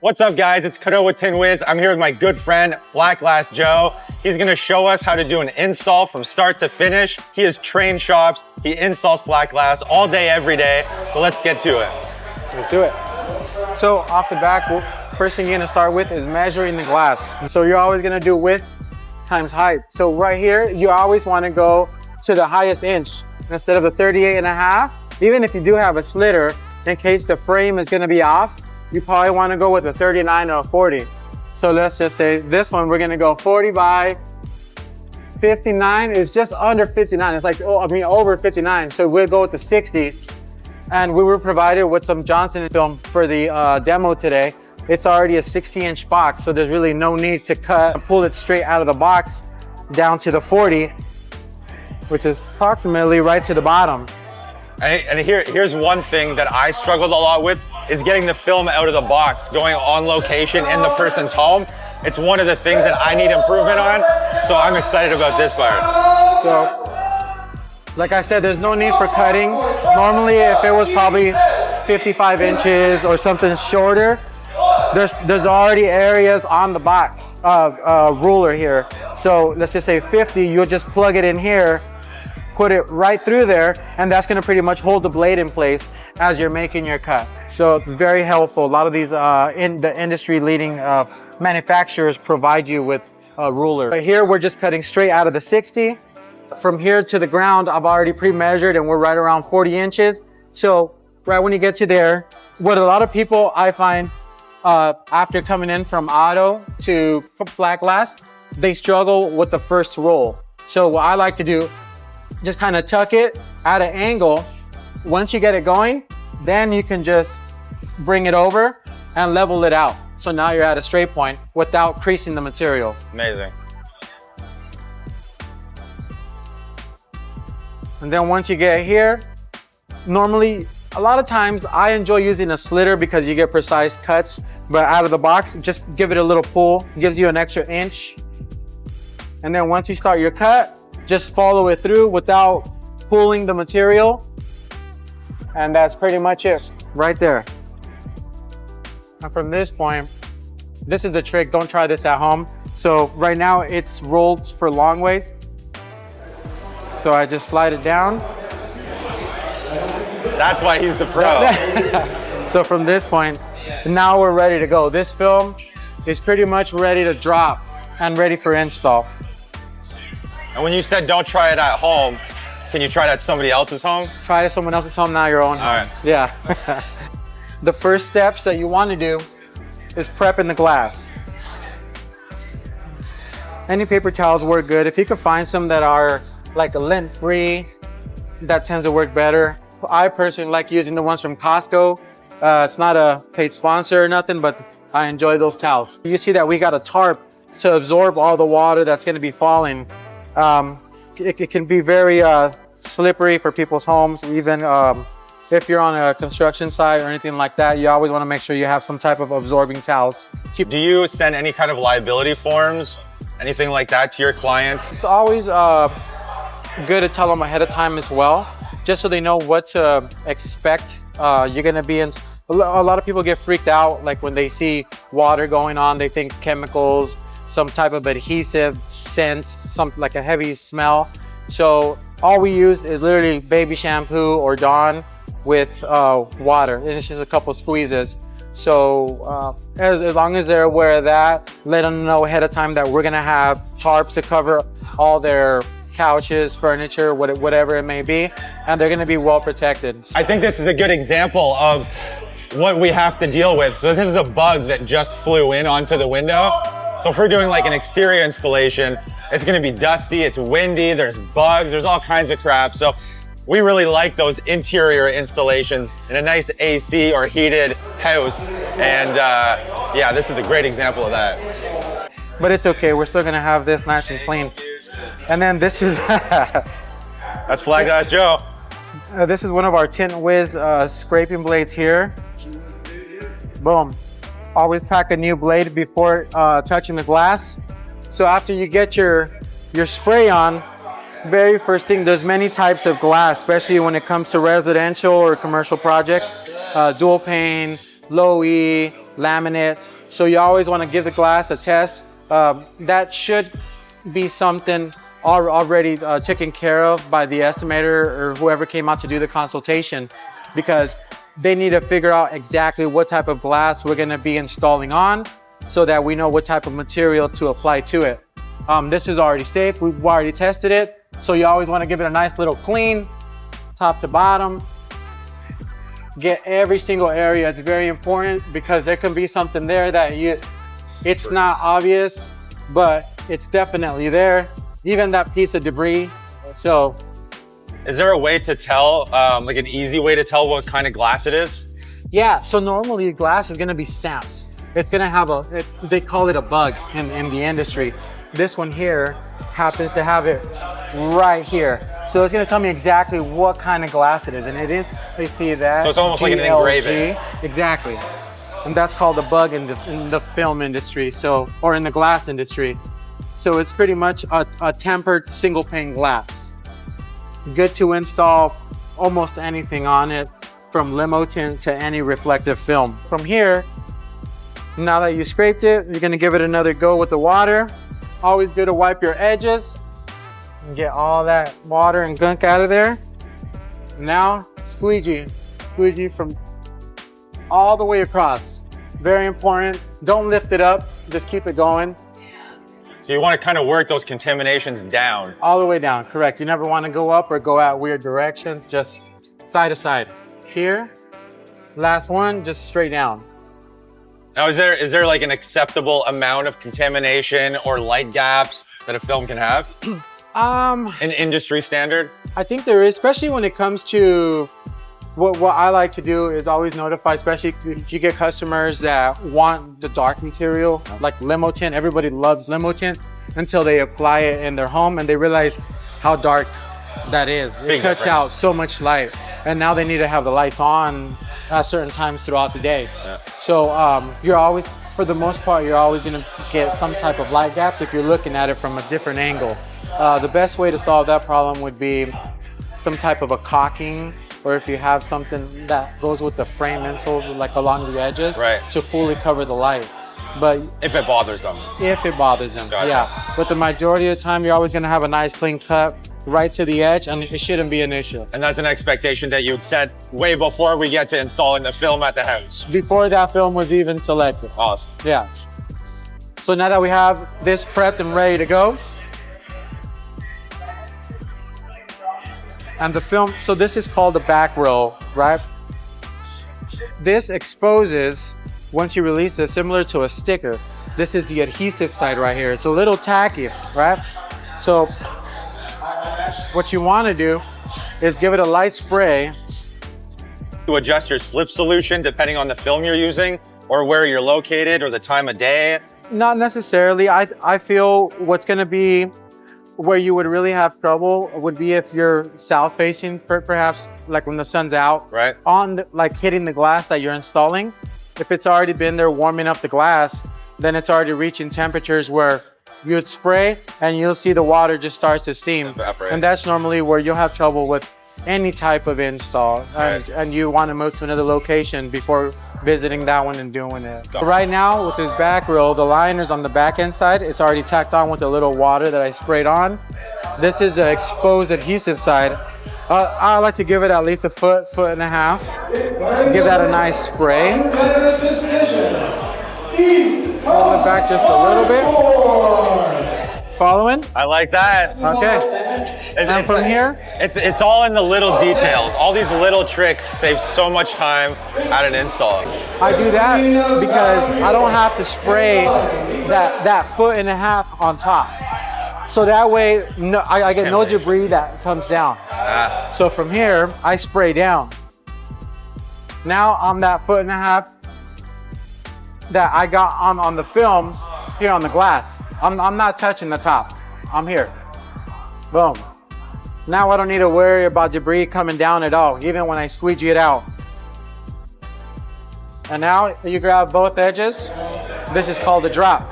What's up guys, it's Cadeau with Tin Wiz. I'm here with my good friend, Flat Glass Joe. He's gonna show us how to do an install from start to finish. He has trained shops, he installs flat glass all day, every day. So let's get to it. Let's do it. So off the back, first thing you're gonna start with is measuring the glass. So you're always gonna do width times height. So right here, you always wanna go to the highest inch instead of the 38.5. Even if you do have a slitter, in case the frame is gonna be off, you probably wanna go with a 39 or a 40. So let's just say this one, we're gonna go 40 by 59 is just under 59. It's like, over 59. So we'll go with the 60. And we were provided with some Johnson film for the demo today. It's already a 60-inch box, so there's really no need to cut and pull it straight out of the box down to the 40, which is approximately right to the bottom. And here's one thing that I struggled a lot with, is getting the film out of the box, going on location in the person's home. It's one of the things that I need improvement on, so I'm excited about this part. So, like I said, there's no need for cutting. Normally, if it was probably 55 inches or something shorter, there's already areas on the box ruler here. So let's just say 50, you'll just plug it in here, put it right through there, and that's gonna pretty much hold the blade in place as you're making your cut. So it's very helpful. A lot of these in the industry leading manufacturers provide you with a ruler. But here we're just cutting straight out of the 60. From here to the ground, I've already pre-measured and we're right around 40 inches. So right when you get to there, what a lot of people I find after coming in from auto to flat glass, they struggle with the first roll. So what I like to do, just kind of tuck it at an angle. Once you get it going, then you can just bring it over and level it out. So now you're at a straight point without creasing the material. Amazing. And then once you get here, normally, a lot of times I enjoy using a slitter because you get precise cuts, but out of the box, just give it a little pull, gives you an extra inch. And then once you start your cut, just follow it through without pulling the material. And that's pretty much it, right there. And from this point, this is the trick, don't try this at home. So right now it's rolled for long ways. So I just slide it down. That's why he's the pro. So from this point, now we're ready to go. This film is pretty much ready to drop and ready for install. And when you said don't try it at home, can you try it at somebody else's home? Try it at someone else's home, now your own home. All right. Yeah. The first steps that you want to do is prepping the glass. Any paper towels work good. If you can find some that are like a lint-free, that tends to work better. I personally like using the ones from Costco. It's not a paid sponsor or nothing, but I enjoy those towels. You see that we got a tarp to absorb all the water that's going to be falling. It can be very slippery for people's homes. Even if you're on a construction site or anything like that, you always want to make sure you have some type of absorbing towels. Do you send any kind of liability forms, anything like that to your clients? It's always good to tell them ahead of time as well, just so they know what to expect. You're going to be in. A lot of people get freaked out, like when they see water going on, they think chemicals, some type of adhesive, scents, something like a heavy smell. So all we use is literally baby shampoo or Dawn with water. It's just a couple squeezes. So as long as they're aware of that, let them know ahead of time that we're gonna have tarps to cover all their couches, furniture, whatever it may be, and they're gonna be well protected. I think this is a good example of what we have to deal with. So this is a bug that just flew in onto the window. So if we're doing like an exterior installation, it's gonna be dusty, it's windy, there's bugs, there's all kinds of crap. So we really like those interior installations in a nice AC or heated house. And yeah, this is a great example of that. But it's okay, we're still gonna have this nice and clean. And then this is That's Flat Glass Joe. This is one of our Tint Wiz scraping blades here. Boom. Always pack a new blade before touching the glass. So after you get your spray on, very first thing, there's many types of glass, especially when it comes to residential or commercial projects. Dual pane, low E, laminate. So you always want to give the glass a test. That should be something already taken care of by the estimator or whoever came out to do the consultation, because they need to figure out exactly what type of glass we're going to be installing on so that we know what type of material to apply to it. This is already safe. We've already tested it. So you always want to give it a nice little clean, top to bottom. Get every single area. It's very important because there can be something there that it's not obvious, but it's definitely there. Even that piece of debris. So, is there a way to tell, like an easy way to tell what kind of glass it is? Yeah, so normally glass is gonna be stamped. It's gonna have they call it a bug in the industry. This one here happens to have it right here. So it's gonna tell me exactly what kind of glass it is. And it is, you see that? So it's almost like an engraving. Exactly. And that's called a bug in the film industry, or in the glass industry. So it's pretty much a tempered single pane glass. Good to install almost anything on it, from Limo tint to any reflective film. From here, now that you scraped it, you're gonna give it another go with the water. Always good to wipe your edges and get all that water and gunk out of there. Now, squeegee from all the way across. Very important. Don't lift it up, just keep it going. So you want to kind of work those contaminations down. All the way down, correct. You never want to go up or go out weird directions, just side to side. Here, last one, just straight down. Now, is there like an acceptable amount of contamination or light gaps that a film can have? An industry standard? I think there is, especially when it comes to what I like to do is always notify, especially if you get customers that want the dark material, like Limo tint. Everybody loves Limo tint until they apply it in their home and they realize how dark that is. It cuts out so much light. And now they need to have the lights on at certain times throughout the day. Yeah. So you're always, for the most part, you're always gonna get some type of light gaps if you're looking at it from a different angle. The best way to solve that problem would be some type of a caulking, or if you have something that goes with the frame insoles, like along the edges, right, to fully cover the light. But if it bothers them. If it bothers them, gotcha. Yeah. But the majority of the time, you're always gonna have a nice clean cut right to the edge, and it shouldn't be an issue. And that's an expectation that you would set way before we get to installing the film at the house. Before that film was even selected. Awesome. Yeah. So now that we have this prepped and ready to go, and the film, so this is called the back roll, right? This exposes, once you release it, similar to a sticker. This is the adhesive side right here. It's a little tacky, right? So what you want to do is give it a light spray. To adjust your slip solution depending on the film you're using, or where you're located, or the time of day? Not necessarily. I feel what's going to be where you would really have trouble would be if you're south facing, perhaps, like when the sun's out, right, on like hitting the glass that you're installing. If it's already been there warming up the glass, then it's already reaching temperatures where you'd spray and you'll see the water just starts to steam. Evaporate. And that's normally where you'll have trouble with any type of install, right, and you want to move to another location before visiting that one and doing it. Right now with this back roll, the liner's on the back end side. It's already tacked on with a little water that I sprayed on. This is the exposed adhesive side. I like to give it at least a foot and a half. Give that a nice spray. Pull it back just a little bit. Following? I like that. Okay. And from here? It's all in the little details. All these little tricks save so much time at an install. I do that because I don't have to spray that foot and a half on top. So that way, I get no debris that comes down. So from here, I spray down. Now on that foot and a half that I got on the film here on the glass, I'm not touching the top. I'm here. Boom. Now I don't need to worry about debris coming down at all, even when I squeegee it out. And now you grab both edges. This is called the drop.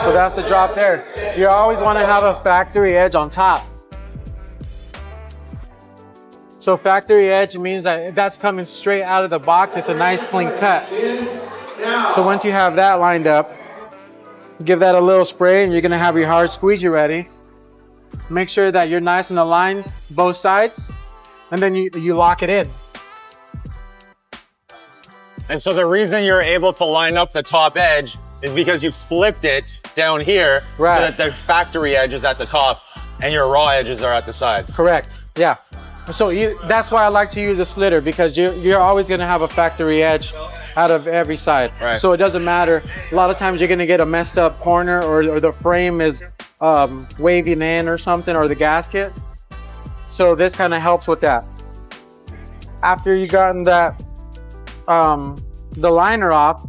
So that's the drop there. You always want to have a factory edge on top. So factory edge means that if that's coming straight out of the box, it's a nice clean cut. So once you have that lined up, give that a little spray and you're gonna have your hard squeegee ready. Make sure that you're nice and aligned both sides, and then you lock it in. And so the reason you're able to line up the top edge is because you flipped it down here so that the factory edge is at the top and your raw edges are at the sides. Correct, yeah. So that's why I like to use a slitter, because you're always gonna have a factory edge out of every side. Right. So it doesn't matter. A lot of times you're gonna get a messed up corner, or the frame is waving in or something, or the gasket. So this kind of helps with that. After you've gotten that, the liner off,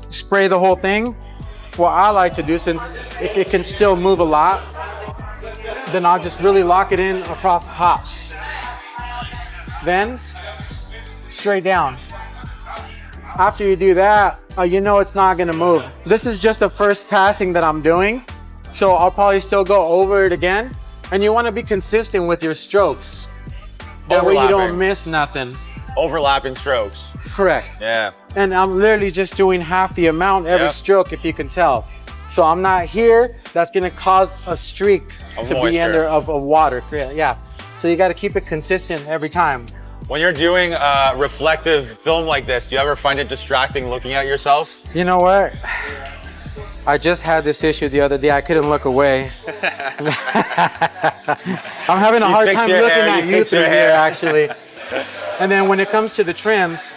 spray the whole thing. What I like to do, since it can still move a lot, then I'll just really lock it in across the top. Then straight down. After you do that, you know it's not gonna move. This is just the first passing that I'm doing, so I'll probably still go over it again. And you wanna be consistent with your strokes. That way you don't miss nothing. Overlapping strokes. Correct. Yeah. And I'm literally just doing half the amount every stroke, if you can tell. So I'm not here, that's gonna cause a streak to be under of water. Yeah. So you gotta keep it consistent every time. When you're doing reflective film like this, do you ever find it distracting looking at yourself? You know what? I just had this issue the other day. I couldn't look away. I'm having a hard time looking at you through here, actually. And then when it comes to the trims,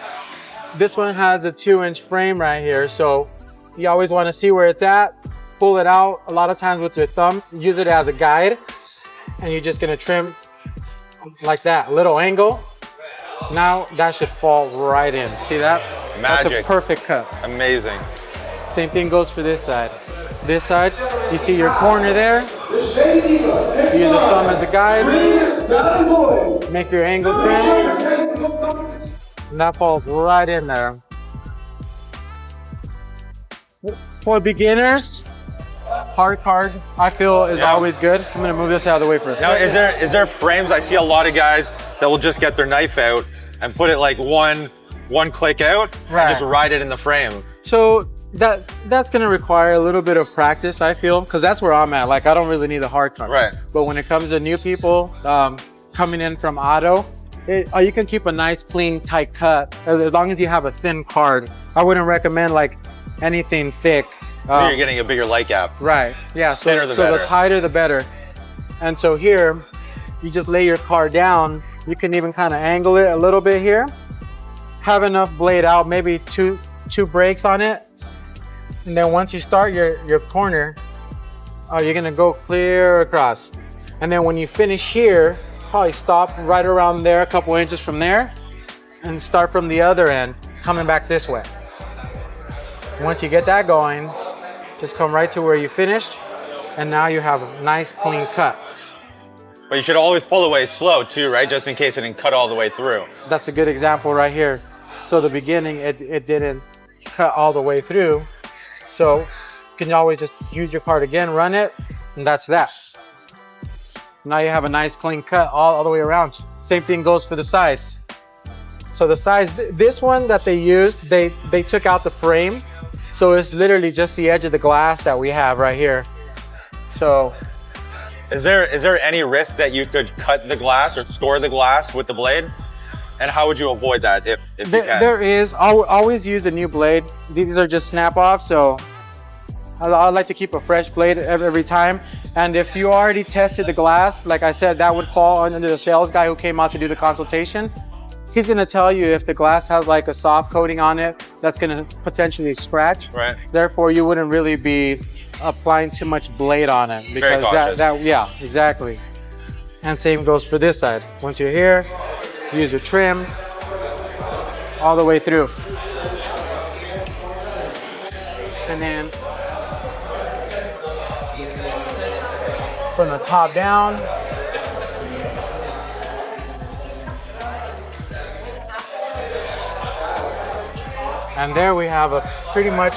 this one has a 2-inch frame right here. So you always want to see where it's at, pull it out. A lot of times with your thumb, use it as a guide. And you're just gonna trim like that, little angle. Now that should fall right in. See that? Magic. That's a perfect cut. Amazing. Same thing goes for this side. This side, you see your corner there. Use your thumb as a guide. Make your angle trim. And that falls right in there. For beginners, hard card, I feel, is always good. I'm gonna move this out of the way for a second. Now, is there frames? I see a lot of guys that will just get their knife out and put it like one click out and just ride it in the frame. So that's gonna require a little bit of practice, I feel, because that's where I'm at. Like, I don't really need a hard card. Right. But when it comes to new people coming in from auto, you can keep a nice, clean, tight cut as long as you have a thin card. I wouldn't recommend like anything thick. So you're getting a bigger light gap. Right. Yeah. So Thinner the better. The tighter the better. And so here, you just lay your card down. You can even kind of angle it a little bit here. Have enough blade out, maybe two breaks on it. And then once you start your corner, you're gonna go clear across. And then when you finish here, probably stop right around there, a couple inches from there, and start from the other end, coming back this way. Once you get that going, just come right to where you finished, and now you have a nice clean cut. But you should always pull away slow too, right? Just in case it didn't cut all the way through. That's a good example right here. So the beginning, it didn't cut all the way through. So you can always just use your card again, run it, and that's that. Now you have a nice clean cut all the way around. Same thing goes for the size. So the size, this one that they used, they took out the frame. So it's literally just the edge of the glass that we have right here. So. Is there any risk that you could cut the glass or score the glass with the blade? And how would you avoid that if you can? There is. I'll always use a new blade. These are just snap off, so I like to keep a fresh blade every time. And if you already tested the glass, like I said, that would fall under the sales guy who came out to do the consultation. He's gonna tell you if the glass has like a soft coating on it, that's gonna potentially scratch. Right. Therefore, you wouldn't really be applying too much blade on it, because yeah, exactly. And same goes for this side. Once you're here, use your trim all the way through. And then from the top down, and there we have a pretty much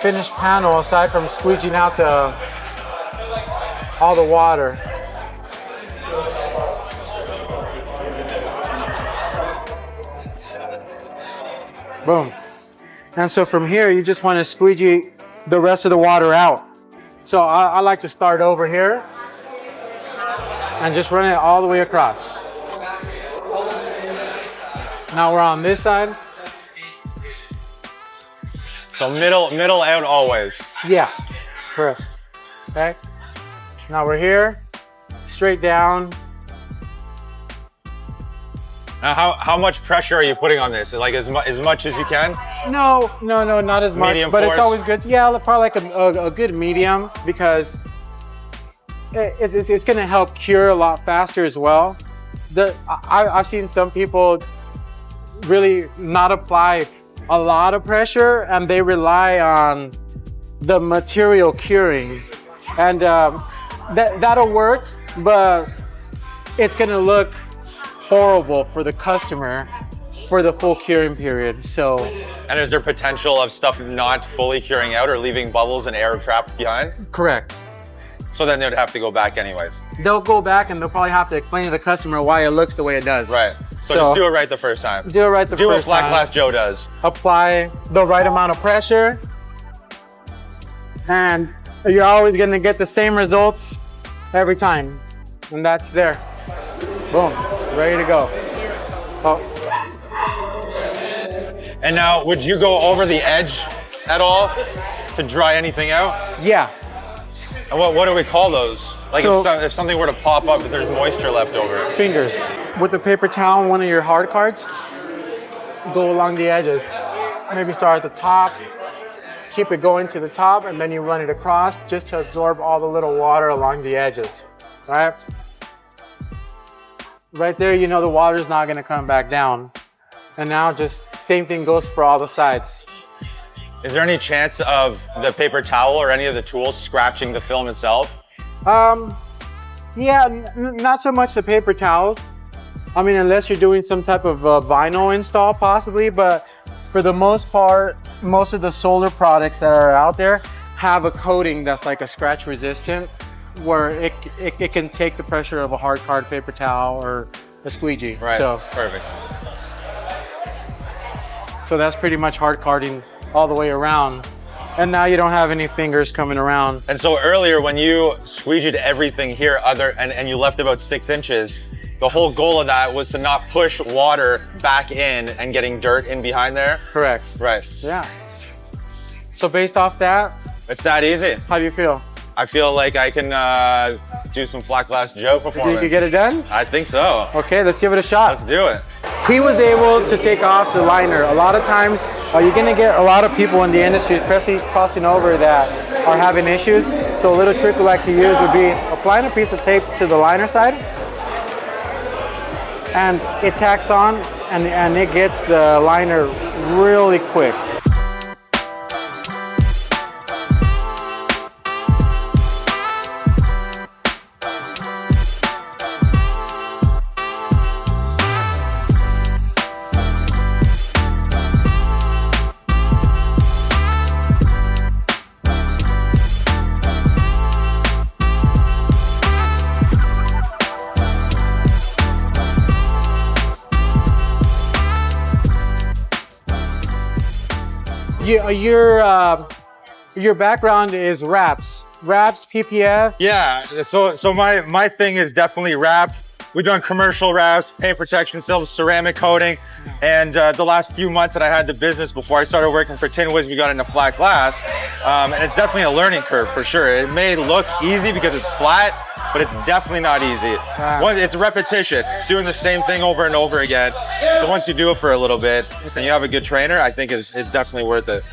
finished panel, aside from squeegeeing out all the water. Boom. And so from here, you just want to squeegee the rest of the water out. So I like to start over here and just run it all the way across. Now we're on this side. So middle out always. Yeah, correct. Okay. Now we're here, straight down. Now how much pressure are you putting on this? Like as much as you can? No, not as much. Medium but force? It's always good. Yeah, probably like a good medium, because it's going to help cure a lot faster as well. I've seen some people really not apply a lot of pressure, and they rely on the material curing, and that'll work, but it's going to look horrible for the customer for the full curing period. So, and is there potential of stuff not fully curing out or leaving bubbles and air trapped behind? Correct. So then they'd have to go back anyways. They'll go back and they'll probably have to explain to the customer why it looks the way it does. Right. So just do it right the first time. Do it right the first time. Do what Flat Glass Joe does. Apply the right amount of pressure, and you're always going to get the same results every time. And that's there. Boom. Ready to go. Oh. And now, would you go over the edge at all to dry anything out? Yeah. And what do we call those? Like So, if something were to pop up, if there's moisture left over. Fingers. With the paper towel, one of your hard cards, go along the edges. Maybe start at the top, keep it going to the top, and then you run it across just to absorb all the little water along the edges. Right? Right there, you know the water's not going to come back down. And now just same thing goes for all the sides. Is there any chance of the paper towel or any of the tools scratching the film itself? Yeah, not so much the paper towel. I mean, unless you're doing some type of vinyl install possibly, but for the most part, most of the solar products that are out there have a coating that's like a scratch resistant, where it can take the pressure of a hard card paper towel or a squeegee. Right, So, perfect. so that's pretty much hard carding all the way around. And now you don't have any fingers coming around. And so earlier when you squeegeed everything here and you left about 6 inches, the whole goal of that was to not push water back in and getting dirt in behind there? Correct. Right. Yeah. So based off that, It's that easy. how do you feel? I feel like I can do some Flat Glass Joe performance. Think you could get it done? I think so. Okay, let's give it a shot. Let's do it. He was able to take off the liner. A lot of times, you're gonna get a lot of people in the industry crossing over that are having issues. So a little trick we like to use would be applying a piece of tape to the liner side, and it tacks on, and it gets the liner really quick. Your background is wraps, PPF. Yeah, so my thing is definitely wraps. We've done commercial wraps, paint protection film, ceramic coating, and the last few months that I had the business before I started working for Tint, we got into flat glass, and it's definitely a learning curve for sure. It may look easy because it's flat, but it's definitely not easy. It's repetition. It's doing the same thing over and over again. So once you do it for a little bit and you have a good trainer, I think it's definitely worth it.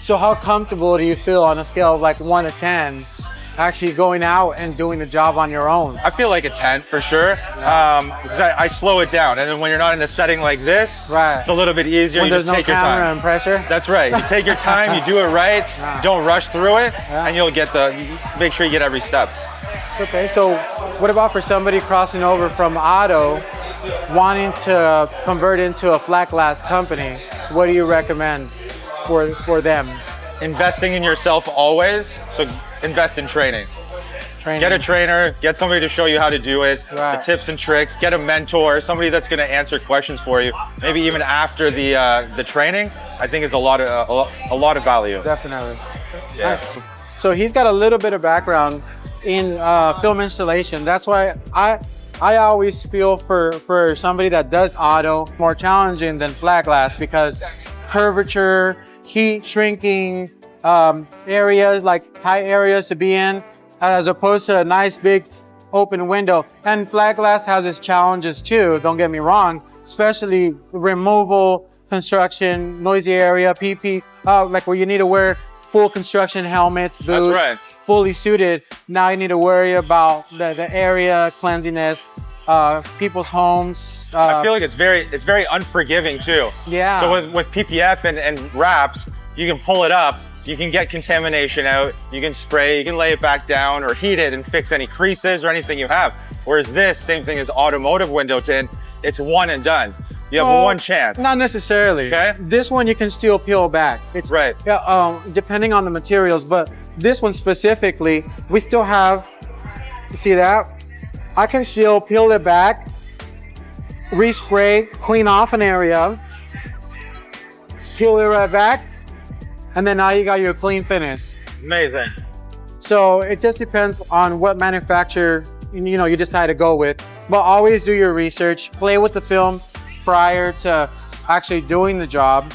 So how comfortable do you feel on a scale of like 1 to 10 actually going out and doing the job on your own? I feel like a 10 for sure, because I slow it down. And then when you're not in a setting like this, it's a little bit easier. When you just take your time. There's no camera and pressure? That's right. You take your time, you do it right, don't rush through it, and you'll get make sure you get every step. Okay, so what about for somebody crossing over from auto, wanting to convert into a flat glass company? What do you recommend for them? Investing in yourself always, so invest in training. Get a trainer, get somebody to show you how to do it, Right. the tips and tricks, get a mentor, somebody that's gonna answer questions for you. Maybe even after the training, I think is a lot of value. Definitely. Yeah. Nice. So he's got a little bit of background in film installation. That's why I always feel for somebody that does auto more challenging than flat glass, because curvature, heat shrinking, areas like tight areas to be in, as opposed to a nice big open window. And flat glass has its challenges too, don't get me wrong, especially removal, construction, noisy area, PP, like where you need to wear full construction helmets, boots, That's right. fully suited. Now you need to worry about the area, cleanliness, people's homes. I feel like it's very unforgiving too. Yeah. So with PPF and wraps, you can pull it up, you can get contamination out, you can spray, you can lay it back down or heat it and fix any creases or anything you have. Whereas this, same thing as automotive window tint, it's one and done. You have one chance. Not necessarily. Okay. This one you can still peel back. It's Right. Yeah, depending on the materials, but this one specifically, we still have, you see that? I can still peel it back, respray, clean off an area, peel it right back, and then now you got your clean finish. Amazing. So it just depends on what manufacturer you decide to go with. But always do your research, play with the film prior to actually doing the job.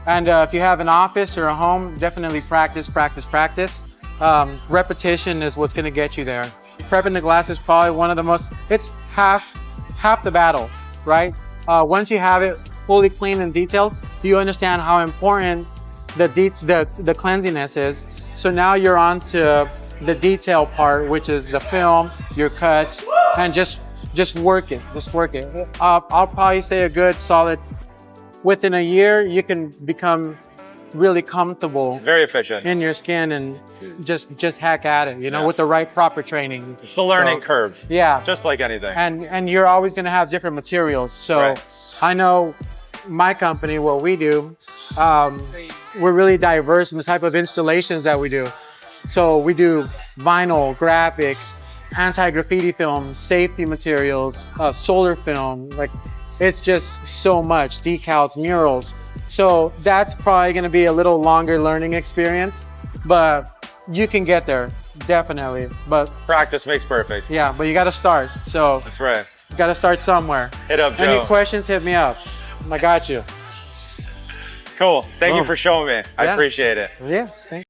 And if you have an office or a home, definitely practice. Repetition is what's gonna get you there. Prepping the glass is probably one of the most, it's half the battle, right? Once you have it fully clean and detailed, you understand how important the cleanliness is. So now you're on to the detail part, which is the film, your cuts, and just work it. I'll probably say a good solid, within a year, you can become really comfortable, Very efficient. in your skin, and just hack at it, with the right proper training. It's the learning curve. Yeah. Just like anything. And you're always gonna have different materials. So Right. I know my company, what we do, we're really diverse in the type of installations that we do. So we do vinyl, graphics, anti-graffiti film, safety materials, solar film, like it's just so much, decals, murals. So that's probably gonna be a little longer learning experience, but you can get there, definitely. But Practice makes perfect. yeah, but you gotta start. So That's right. you gotta start somewhere. Hit up Joe. Any questions, hit me up. I got you. Cool. Thank you Boom. for showing me. I Yeah. appreciate it. Yeah, thanks.